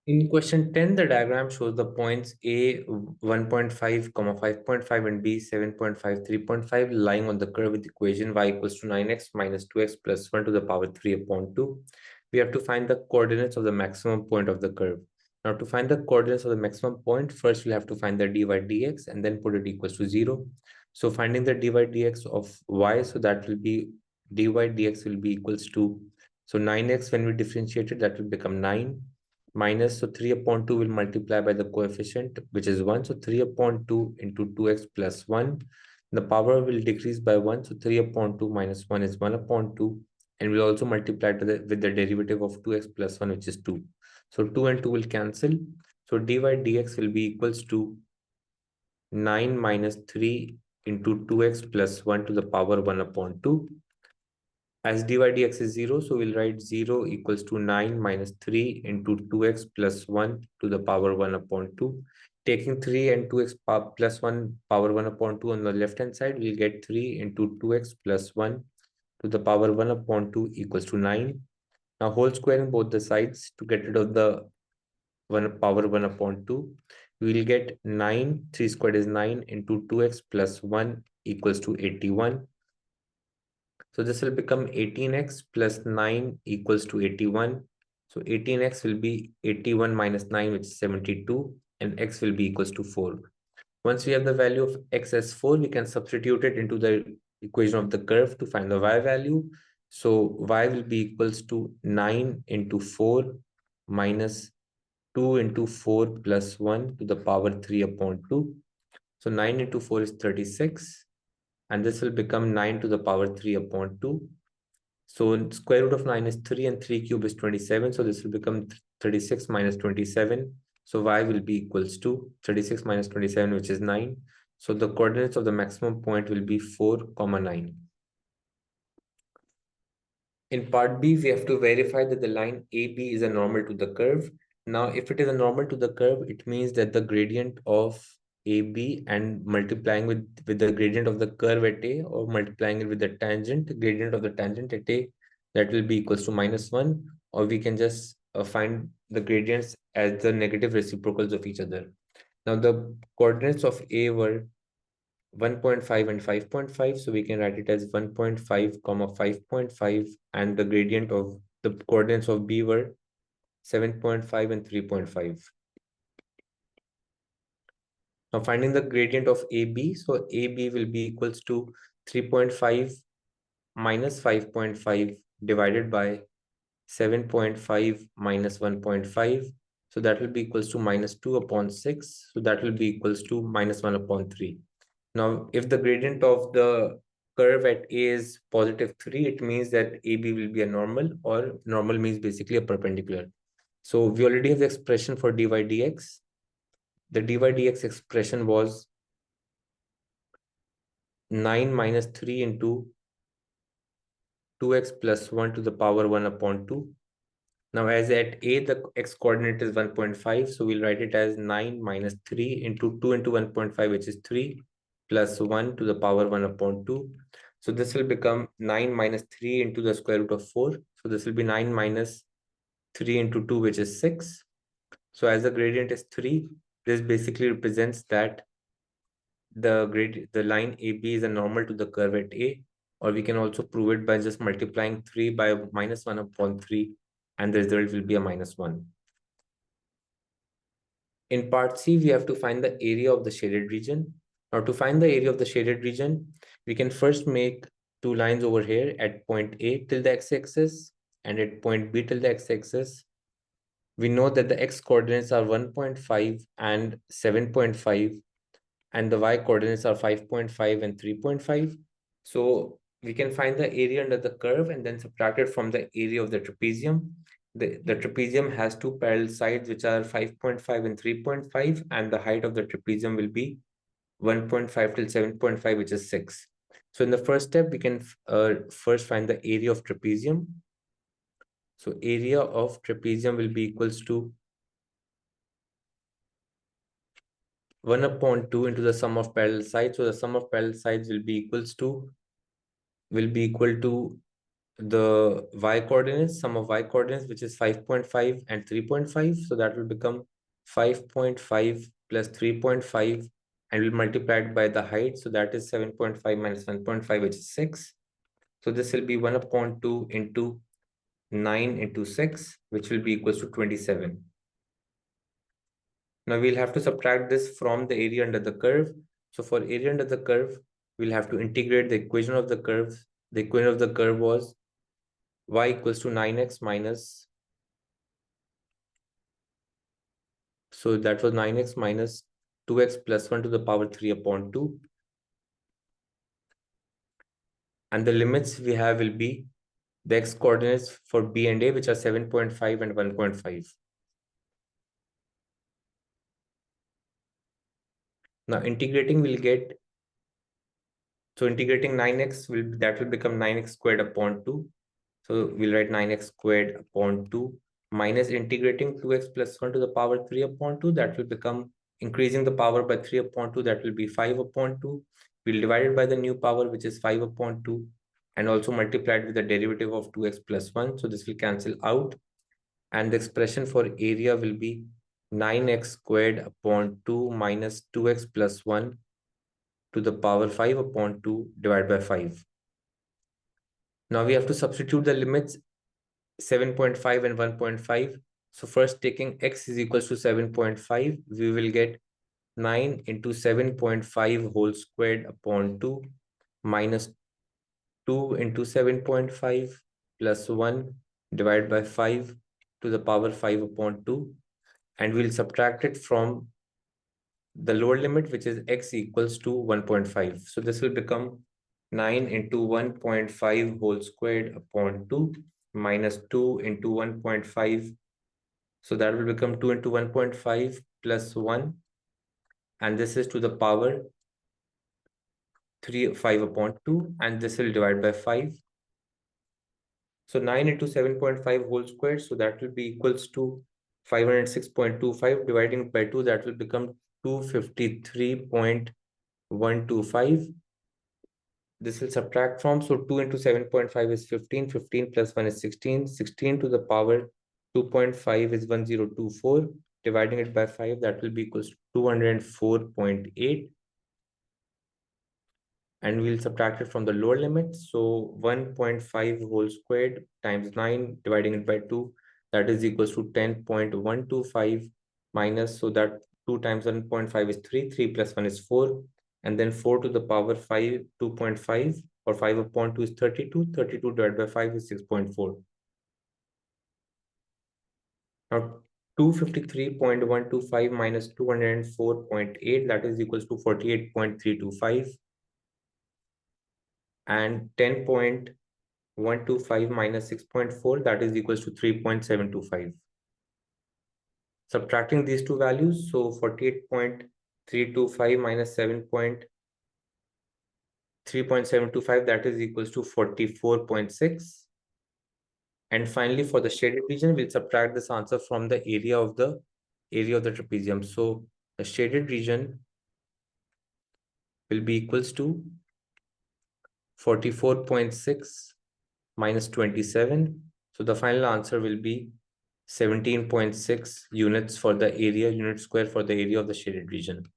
In question 10, the diagram shows the points A 1.5, 5.5 and B 7.5, 3.5 lying on the curve with equation y equals to 9x minus 2x plus 1 to the power 3 upon 2. We have to find the coordinates of the maximum point of the curve. Now to find the coordinates of the maximum point, first we'll have to find the dy dx and then put it equals to 0. So finding the dy dx of y, so that will be dy dx will be equals to, so 9x when we differentiate it, that will become 9 minus, so 3 upon 2 will multiply by the coefficient, which is 1. So 3 upon 2 into 2x plus 1. The power will decrease by 1. So 3 upon 2 minus 1 is 1 upon 2. And we'll also multiply with the derivative of 2x plus 1, which is 2. So 2 and 2 will cancel. So dy dx will be equals to 9 minus 3 into 2x plus 1 to the power 1 upon 2. As dy dx is 0, so we'll write 0 equals to 9 minus 3 into 2x plus 1 to the power 1 upon 2. Taking 3 and 2x plus 1 power 1 upon 2 on the left hand side, we'll get 3 into 2x plus 1 to the power 1 upon 2 equals to 9. Now whole squaring both the sides to get rid of the 1 power 1 upon 2. We will get 9, 3 squared is 9 into 2x plus 1 equals to 81. So this will become 18x plus 9 equals to 81. So 18x will be 81 minus 9, which is 72, and x will be equals to 4. Once we have the value of x as 4, we can substitute it into the equation of the curve to find the y value. So y will be equals to 9 into 4 minus 2 into 4 plus 1 to the power 3 upon 2. So 9 into 4 is 36. And this will become 9 to the power 3 upon 2. So square root of 9 is 3 and 3 cube is 27. So this will become 36 minus 27. So y will be equals to 36 minus 27, which is 9. So the coordinates of the maximum point will be 4, 9. In part B, we have to verify that the line AB is a normal to the curve. Now, if it is a normal to the curve, it means that the gradient of AB and multiplying with the gradient of the curve at A, or multiplying it with the tangent, gradient of the tangent at A, that will be equals to -1, or we can just find the gradients as the negative reciprocals of each other. Now, the coordinates of A were 1.5 and 5.5, so we can write it as 1.5 comma 5.5, and the gradient of the coordinates of B were 7.5 and 3.5. Now finding the gradient of AB, so AB will be equals to 3.5 minus 5.5 divided by 7.5 minus 1.5. So that will be equals to -2 upon 6. So that will be equals to -1 upon 3. Now, if the gradient of the curve at A is +3, it means that AB will be a normal, or normal means basically a perpendicular. So we already have the expression for dy dx. The dy dx expression was 9 minus 3 into 2x plus 1 to the power 1 upon 2. Now, as at A, the x coordinate is 1.5, so we'll write it as 9 minus 3 into 2 into 1.5, which is 3, plus 1 to the power 1 upon 2. So this will become 9 minus 3 into the square root of 4. So this will be 9 minus 3 into 2, which is 6. So as the gradient is 3, this basically represents that the line AB is a normal to the curve at A, or we can also prove it by just multiplying 3 by -1 upon 3, and the result will be a -1. In part C, we have to find the area of the shaded region. Now, to find the area of the shaded region, we can first make two lines over here at point A till the x-axis and at point B till the x-axis. We know that the x coordinates are 1.5 and 7.5, and the y coordinates are 5.5 and 3.5. So we can find the area under the curve and then subtract it from the area of the trapezium. The trapezium has two parallel sides, which are 5.5 and 3.5, and the height of the trapezium will be 1.5 till 7.5, which is 6. So in the first step, we can first find the area of trapezium. So area of trapezium will be equals to 1 upon 2 into the sum of parallel sides. So the sum of parallel sides will be equal to the y coordinates, sum of y coordinates, which is 5.5 and 3.5. So that will become 5.5 plus 3.5, and we'll multiply it by the height. So that is 7.5 minus 1.5, which is 6. So this will be 1 upon 2 into 9 into 6, which will be equals to 27. Now we'll have to subtract this from the area under the curve. So for area under the curve, we'll have to integrate the equation of the curve. The equation of the curve was y equals to 9x minus, so that was 9x minus 2x plus 1 to the power 3 upon 2. And the limits we have will be the x coordinates for b and a, which are 7.5 and 1.5. Now integrating will get, so integrating 9x will become 9x squared upon 2. So we'll write 9x squared upon 2 minus integrating 2x plus 1 to the power 3 upon 2. That will become, increasing the power by 3 upon 2, that will be 5 upon 2. We'll divide it by the new power, which is 5 upon 2, and also multiply it with the derivative of 2x plus 1. So this will cancel out. And the expression for area will be 9x squared upon 2 minus 2x plus 1 to the power 5 upon 2 divided by 5. Now we have to substitute the limits 7.5 and 1.5. So first, taking x is equals to 7.5, we will get 9 into 7.5 whole squared upon 2 minus 2 into 7.5 plus 1 divided by 5 to the power 5 upon 2. And we'll subtract it from the lower limit, which is x equals to 1.5. So this will become 9 into 1.5 whole squared upon 2 minus 2 into 1.5. So that will become 2 into 1.5 plus 1. And this is to the power 5 upon 2. And this will divide by 5. So 9 into 7.5 whole squared. So that will be equals to 506.25. Dividing by 2, that will become 253.125. This will subtract from, so 2 into 7.5 is 15, 15 plus 1 is 16, 16 to the power 2.5 is 1024, dividing it by 5, that will be equals to 204.8, and we'll subtract it from the lower limit. So 1.5 whole squared times 9, dividing it by 2, that is equals to 10.125 minus, so that 2 times 1.5 is 3, 3 plus 1 is 4, and then 4 to the power 5, 2.5, or 5 upon 2 is 32, 32 divided by 5 is 6.4. Now 253.125 minus 204.8, that is equals to 48.325, and 10.125 minus 6.4, that is equals to 3.725. Subtracting these two values, so 48.325 minus 3.725, that is equals to 44.6. And finally, for the shaded region, we'll subtract this answer from the area of the trapezium. So the shaded region will be equals to 44.6 minus 27. So the final answer will be 17.6 units for the area, unit square for the area of the shaded region.